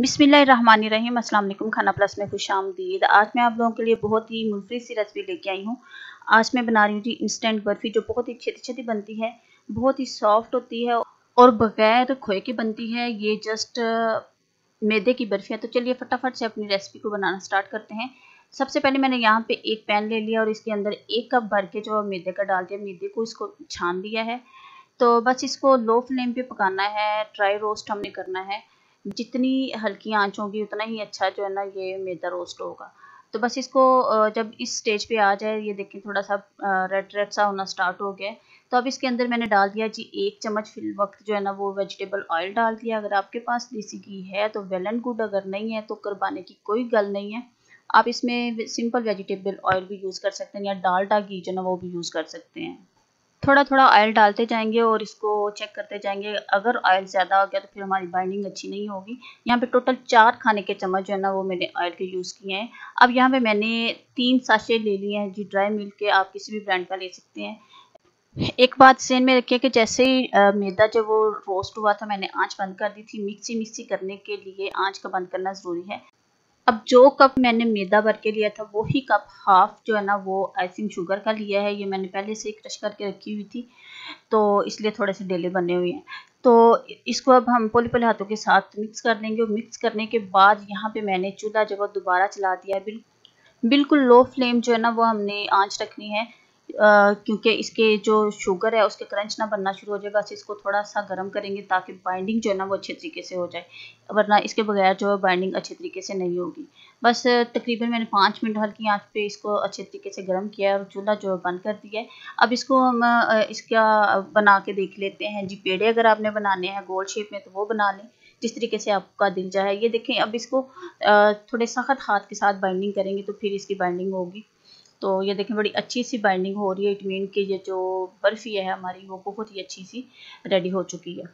बिस्मिल्लाहिर्रहमानिर्रहीम। अस्सलाम वालेकुम। खाना प्लस में खुशामदीद। आज मैं आप लोगों के लिए बहुत ही मुफीद सी रेसिपी लेके आई हूँ। आज मैं बना रही हूँ जी इंस्टेंट बर्फ़ी, जो बहुत ही छोटी छोटी बनती है, बहुत ही सॉफ्ट होती है और बग़ैर खोए के बनती है। ये जस्ट मैदे की बर्फ़ी है। तो चलिए फटाफट से अपनी रेसिपी को बनाना स्टार्ट करते हैं। सबसे पहले मैंने यहाँ पे एक पैन ले लिया और इसके अंदर 1 कप भर के जो मैदे का डाल दिया। मैदे को इसको छान दिया है। तो बस इसको लो फ्लेम पे पकाना है, ड्राई रोस्ट हमने करना है। जितनी हल्की आंच होगी उतना ही अच्छा जो है ना ये मैदा रोस्ट होगा। तो बस इसको जब इस स्टेज पे आ जाए, ये देखें थोड़ा सा रेड रेड सा होना स्टार्ट हो गया है। तो अब इसके अंदर मैंने डाल दिया जी 1 चम्मच फिल वक्त जो है ना वो वेजिटेबल ऑयल डाल दिया। अगर आपके पास देसी घी है तो वेल एंड गुड, अगर नहीं है तो करवाने की कोई गल नहीं है। आप इसमें सिंपल वेजिटेबल ऑयल भी यूज़ कर सकते हैं या डालडा घी जो ना वो भी यूज़ कर सकते हैं। थोड़ा थोड़ा ऑयल डालते जाएंगे और इसको चेक करते जाएंगे। अगर ऑयल ज़्यादा हो गया तो फिर हमारी बाइंडिंग अच्छी नहीं होगी। यहाँ पे टोटल 4 खाने के चम्मच जो है ना वो मैंने ऑयल के यूज़ किए हैं। अब यहाँ पे मैंने 3 साशे ले लिए हैं जी ड्राई मिल्क के। आप किसी भी ब्रांड का ले सकते हैं। एक बात ज़हन में रखिए कि जैसे ही मैदा जब वो रोस्ट हुआ था, मैंने आंच बंद कर दी थी। मिक्सी करने के लिए आंच का बंद करना ज़रूरी है। अब जो कप मैंने मैदा भर के लिया था वही कप हाफ जो है ना वो आइसिंग शुगर का लिया है। ये मैंने पहले से क्रश करके रखी हुई थी, तो इसलिए थोड़े से डेले बने हुए हैं। तो इसको अब हम पोले पोले हाथों के साथ मिक्स कर देंगे। मिक्स करने के बाद यहाँ पे मैंने चूल्हा जो है दोबारा चला दिया है। बिल्कुल लो फ्लेम जो है ना वो हमने आंच रखनी है, क्योंकि इसके जो शुगर है उसके क्रंच ना बनना शुरू हो जाए। बस इसको थोड़ा सा गर्म करेंगे ताकि बाइंडिंग जो है ना वो अच्छे तरीके से हो जाए, वरना इसके बगैर जो है बाइंडिंग अच्छे तरीके से नहीं होगी। बस तकरीबन मैंने 5 मिनट हल्की आंच पे इसको अच्छे तरीके से गर्म किया और चूल्हा जो है बंद कर दिया है। अब इसको हम इसका बना के देख लेते हैं जी। पेड़े अगर आपने बनाने हैं गोल शेप में तो वो बना लें, जिस तरीके से आपका दिल चाहे। ये देखें, अब इसको थोड़े सख्त हाथ के साथ बाइंडिंग करेंगे तो फिर इसकी बाइंडिंग होगी। तो ये देखें बड़ी अच्छी सी बाइंडिंग हो रही है। इट मीन कि ये जो बर्फ़ी है हमारी वो बहुत ही अच्छी सी रेडी हो चुकी है।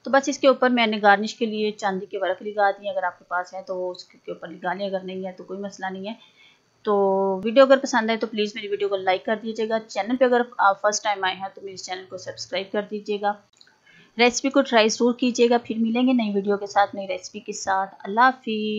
तो बस इसके ऊपर मैंने गार्निश के लिए चांदी के वर्क लगा दिए। अगर आपके पास है तो उसके ऊपर लगा लें, अगर नहीं है तो कोई मसला नहीं है। तो वीडियो अगर पसंद आए तो प्लीज़ मेरी वीडियो को लाइक कर दीजिएगा। चैनल पे अगर आप फर्स्ट टाइम आए हैं तो मेरे चैनल को सब्सक्राइब कर दीजिएगा। रेसिपी को ट्राई ज़रूर कीजिएगा। फिर मिलेंगे नई वीडियो के साथ, नई रेसिपी के साथ। अल्लाह हाफ़िज़।